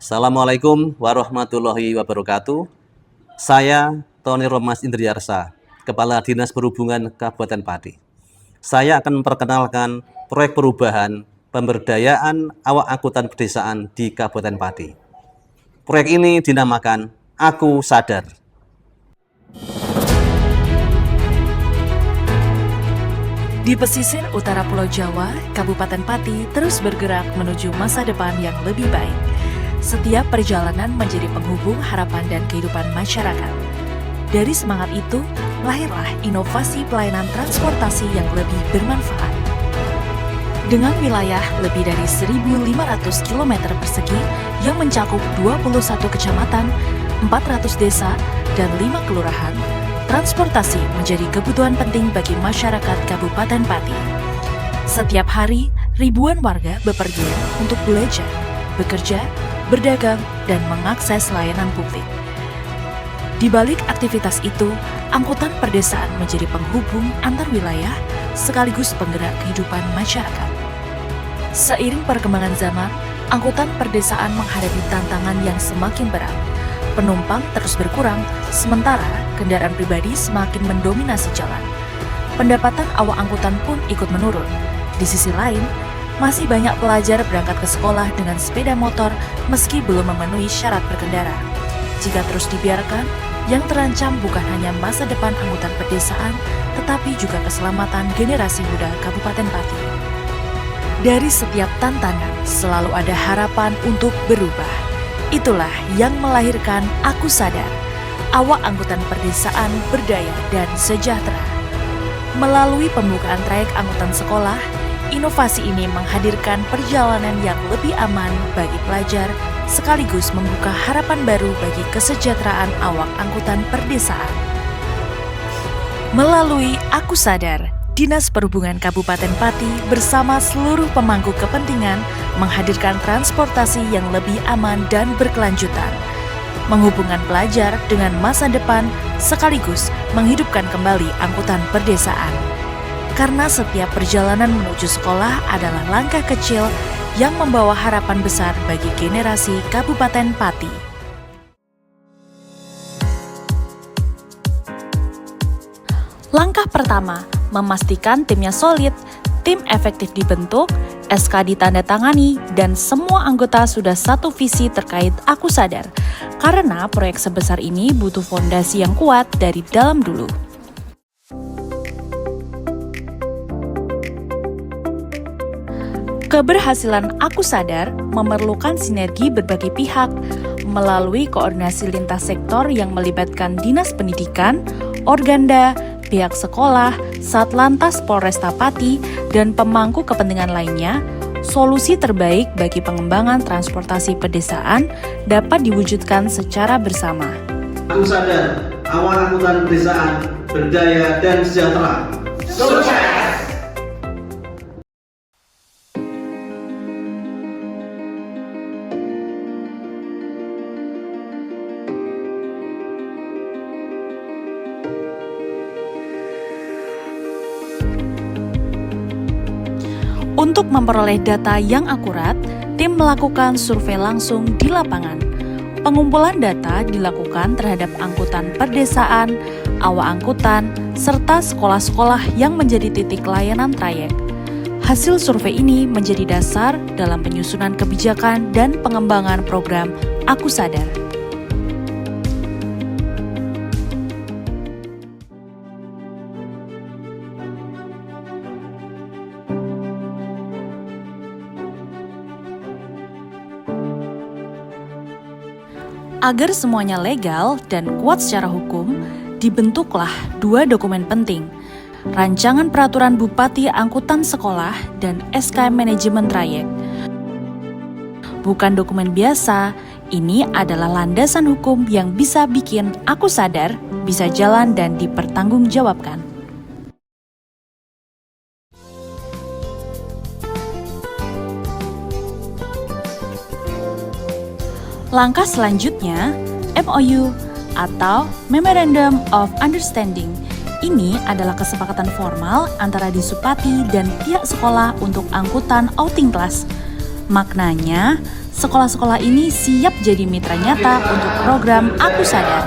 Assalamualaikum warahmatullahi wabarakatuh. Saya Tony Romas Indriarsa, Kepala Dinas Perhubungan Kabupaten Pati. Saya akan memperkenalkan proyek perubahan pemberdayaan awak angkutan pedesaan di Kabupaten Pati. Proyek ini dinamakan Aku Sadar. Di pesisir utara Pulau Jawa, Kabupaten Pati terus bergerak menuju masa depan yang lebih baik. Setiap perjalanan menjadi penghubung harapan dan kehidupan masyarakat. Dari semangat itu, lahirlah inovasi pelayanan transportasi yang lebih bermanfaat. Dengan wilayah lebih dari 1.500 km persegi yang mencakup 21 kecamatan, 400 desa, dan 5 kelurahan, transportasi menjadi kebutuhan penting bagi masyarakat Kabupaten Pati. Setiap hari, ribuan warga bepergian untuk belajar, bekerja, berdagang, dan mengakses layanan publik. Di balik aktivitas itu, angkutan perdesaan menjadi penghubung antar wilayah sekaligus penggerak kehidupan masyarakat. Seiring perkembangan zaman, angkutan perdesaan menghadapi tantangan yang semakin berat. Penumpang terus berkurang, sementara kendaraan pribadi semakin mendominasi jalan. Pendapatan awak angkutan pun ikut menurun. Di sisi lain, masih banyak pelajar berangkat ke sekolah dengan sepeda motor meski belum memenuhi syarat berkendara. Jika terus dibiarkan, yang terancam bukan hanya masa depan angkutan pedesaan, tetapi juga keselamatan generasi muda Kabupaten Pati. Dari setiap tantangan, selalu ada harapan untuk berubah. Itulah yang melahirkan Aku Sadar, awak angkutan perdesaan berdaya dan sejahtera. Melalui pembukaan trayek angkutan sekolah, inovasi ini menghadirkan perjalanan yang lebih aman bagi pelajar, sekaligus membuka harapan baru bagi kesejahteraan awak angkutan perdesaan. Melalui Aku Sadar, Dinas Perhubungan Kabupaten Pati bersama seluruh pemangku kepentingan menghadirkan transportasi yang lebih aman dan berkelanjutan, menghubungkan pelajar dengan masa depan sekaligus menghidupkan kembali angkutan perdesaan. Karena setiap perjalanan menuju sekolah adalah langkah kecil yang membawa harapan besar bagi generasi Kabupaten Pati. Langkah pertama, memastikan timnya solid, tim efektif dibentuk, SK ditandatangani, dan semua anggota sudah satu visi terkait Aku Sadar. Karena proyek sebesar ini butuh fondasi yang kuat dari dalam dulu. Keberhasilan Aku Sadar memerlukan sinergi berbagai pihak melalui koordinasi lintas sektor yang melibatkan Dinas Pendidikan, Organda, pihak sekolah, Satlantas Polresta Pati, dan pemangku kepentingan lainnya. Solusi terbaik bagi pengembangan transportasi pedesaan dapat diwujudkan secara bersama. Aku Sadar, awak angkutan pedesaan berdaya dan sejahtera. Sukses! Untuk memperoleh data yang akurat, tim melakukan survei langsung di lapangan. Pengumpulan data dilakukan terhadap angkutan perdesaan, awak angkutan, serta sekolah-sekolah yang menjadi titik layanan trayek. Hasil survei ini menjadi dasar dalam penyusunan kebijakan dan pengembangan program Aku Sadar. Agar semuanya legal dan kuat secara hukum, dibentuklah dua dokumen penting, Rancangan Peraturan Bupati Angkutan Sekolah dan SK Manajemen Trayek. Bukan dokumen biasa, ini adalah landasan hukum yang bisa bikin Aku Sadar bisa jalan dan dipertanggungjawabkan. Langkah selanjutnya, MOU atau Memorandum of Understanding. Ini adalah kesepakatan formal antara Disupati dan pihak sekolah untuk angkutan outing class. Maknanya, sekolah-sekolah ini siap jadi mitra nyata untuk program Aku Sadar.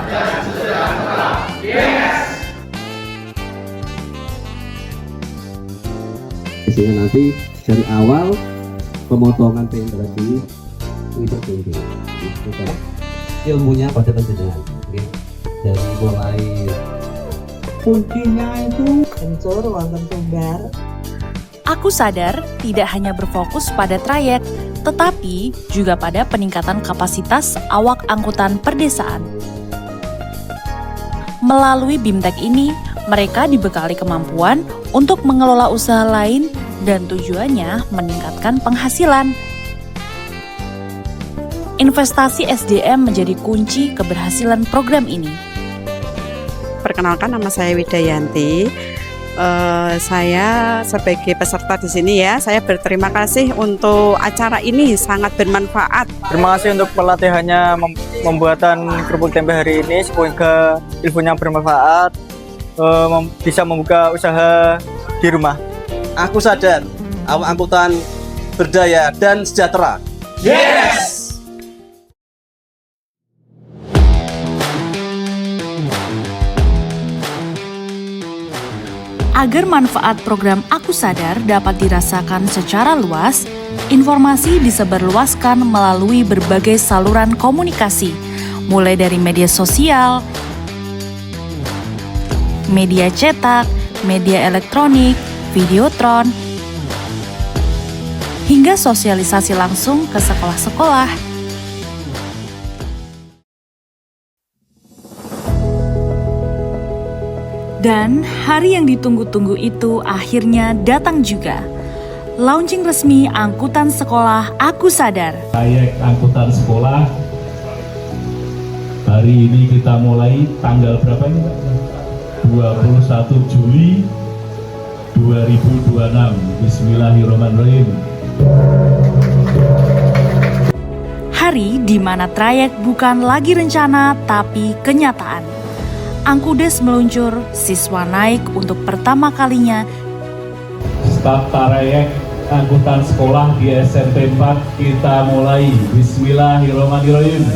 Sehingga nanti dari awal pemotongan tadi itu tinggi. Ilmunya pada penjenengan. Dari mulai kuncinya itu unsur wonten tunggal. Aku Sadar tidak hanya berfokus pada trayek, tetapi juga pada peningkatan kapasitas awak angkutan perdesaan. Melalui BIMTEK ini, mereka dibekali kemampuan untuk mengelola usaha lain dan tujuannya meningkatkan penghasilan. Investasi SDM menjadi kunci keberhasilan program ini. Perkenalkan, nama saya Widayanti. Saya sebagai peserta di sini ya, saya berterima kasih untuk acara ini, sangat bermanfaat. Terima kasih untuk pelatihannya membuatan kerupuk tempe hari ini, semoga ilmunya bermanfaat, bisa membuka usaha di rumah. Aku Sadar, awak angkutan berdaya dan sejahtera. Yes! Agar manfaat program Aku Sadar dapat dirasakan secara luas, informasi disebarluaskan melalui berbagai saluran komunikasi, mulai dari media sosial, media cetak, media elektronik, videotron, hingga sosialisasi langsung ke sekolah-sekolah. Dan hari yang ditunggu-tunggu itu akhirnya datang juga. Launching resmi angkutan sekolah Aku Sadar. Trayek angkutan sekolah hari ini kita mulai tanggal berapa ini Pak? 21 Juli 2026. Bismillahirrahmanirrahim. Hari di mana trayek bukan lagi rencana tapi kenyataan. Angkudes meluncur, siswa naik untuk pertama kalinya. Start trayek angkutan sekolah di SMP 4 kita mulai. Bismillahirrahmanirrahim.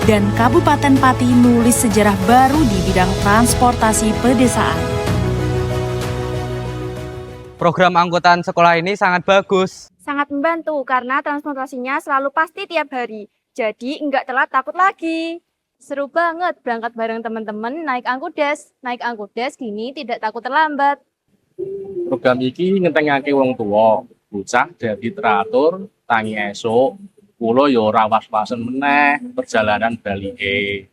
Dan Kabupaten Pati nulis sejarah baru di bidang transportasi pedesaan. Program angkutan sekolah ini sangat bagus. Sangat membantu karena transportasinya selalu pasti tiap hari. Jadi nggak telat takut lagi. Seru banget berangkat bareng teman-teman naik angkudes. Naik angkudes gini tidak takut terlambat. Program iki ngentengake wong tua, bocah dadi teratur, tangi esuk. Kulo yo ora was-wasen meneh perjalanan balike.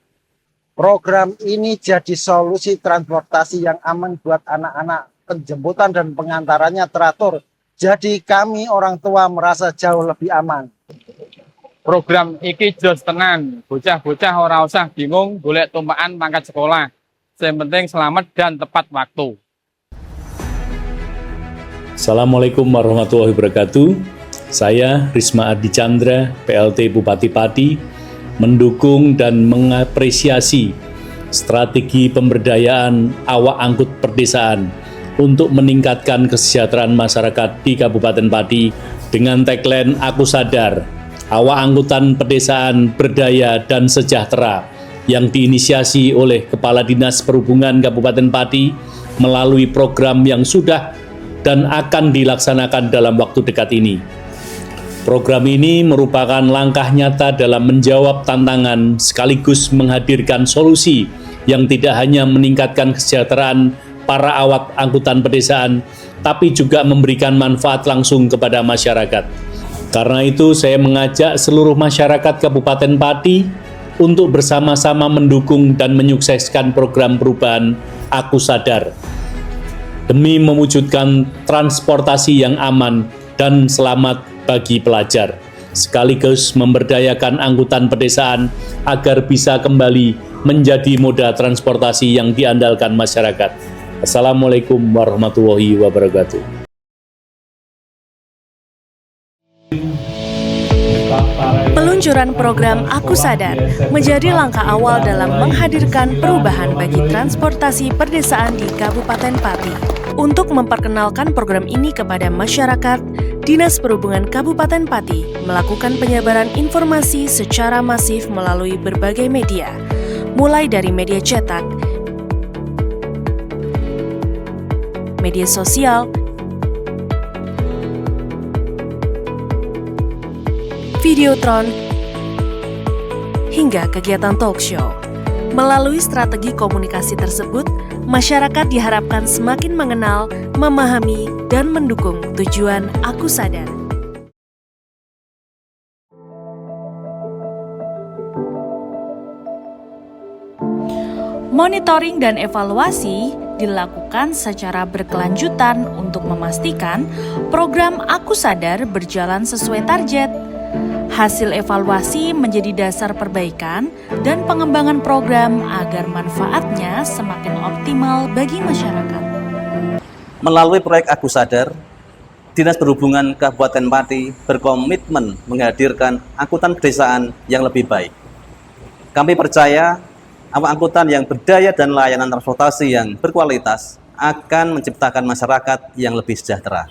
Program ini jadi solusi transportasi yang aman buat anak-anak. Penjemputan dan pengantarannya teratur. Jadi kami orang tua merasa jauh lebih aman. Program iki jos tenan. Bocah-bocah ora usah bingung golek tumpakan mangkat sekolah. Yang penting selamat dan tepat waktu. Assalamualaikum warahmatullahi wabarakatuh. Saya Risma Adi Chandra, PLT Bupati Pati, mendukung dan mengapresiasi strategi pemberdayaan awak angkut perdesaan untuk meningkatkan kesejahteraan masyarakat di Kabupaten Pati dengan tagline Aku Sadar, awak angkutan pedesaan berdaya dan sejahtera yang diinisiasi oleh Kepala Dinas Perhubungan Kabupaten Pati melalui program yang sudah dan akan dilaksanakan dalam waktu dekat ini. Program ini merupakan langkah nyata dalam menjawab tantangan sekaligus menghadirkan solusi yang tidak hanya meningkatkan kesejahteraan para awak angkutan pedesaan, tapi juga memberikan manfaat langsung kepada masyarakat. Karena itu saya mengajak seluruh masyarakat Kabupaten Pati untuk bersama-sama mendukung dan menyukseskan program perubahan Aku Sadar demi mewujudkan transportasi yang aman dan selamat bagi pelajar, sekaligus memberdayakan angkutan pedesaan agar bisa kembali menjadi moda transportasi yang diandalkan masyarakat. Assalamualaikum warahmatullahi wabarakatuh. Peluncuran program Aku Sadar menjadi langkah awal dalam menghadirkan perubahan bagi transportasi perdesaan di Kabupaten Pati. Untuk memperkenalkan program ini kepada masyarakat, Dinas Perhubungan Kabupaten Pati melakukan penyebaran informasi secara masif melalui berbagai media, mulai dari media cetak, media sosial, videotron, hingga kegiatan talk show. Melalui strategi komunikasi tersebut, masyarakat diharapkan semakin mengenal, memahami, dan mendukung tujuan Aku Sadar. Monitoring dan evaluasi dilakukan secara berkelanjutan untuk memastikan program Aku Sadar berjalan sesuai target. Hasil evaluasi menjadi dasar perbaikan dan pengembangan program agar manfaatnya semakin optimal bagi masyarakat. Melalui proyek Aku Sadar, Dinas Perhubungan Kabupaten Pati berkomitmen menghadirkan angkutan pedesaan yang lebih baik. Kami percaya angkutan yang berdaya dan layanan transportasi yang berkualitas akan menciptakan masyarakat yang lebih sejahtera.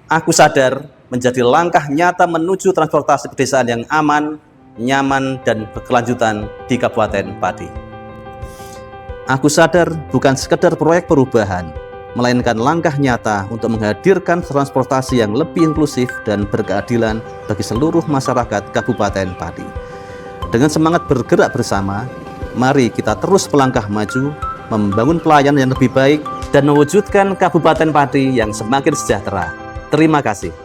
Aku Sadar menjadi langkah nyata menuju transportasi pedesaan yang aman, nyaman, dan berkelanjutan di Kabupaten Pati. Aku Sadar bukan sekedar proyek perubahan, melainkan langkah nyata untuk menghadirkan transportasi yang lebih inklusif dan berkeadilan bagi seluruh masyarakat Kabupaten Pati. Dengan semangat bergerak bersama, mari kita terus melangkah maju, membangun pelayanan yang lebih baik, dan mewujudkan Kabupaten Pati yang semakin sejahtera. Terima kasih.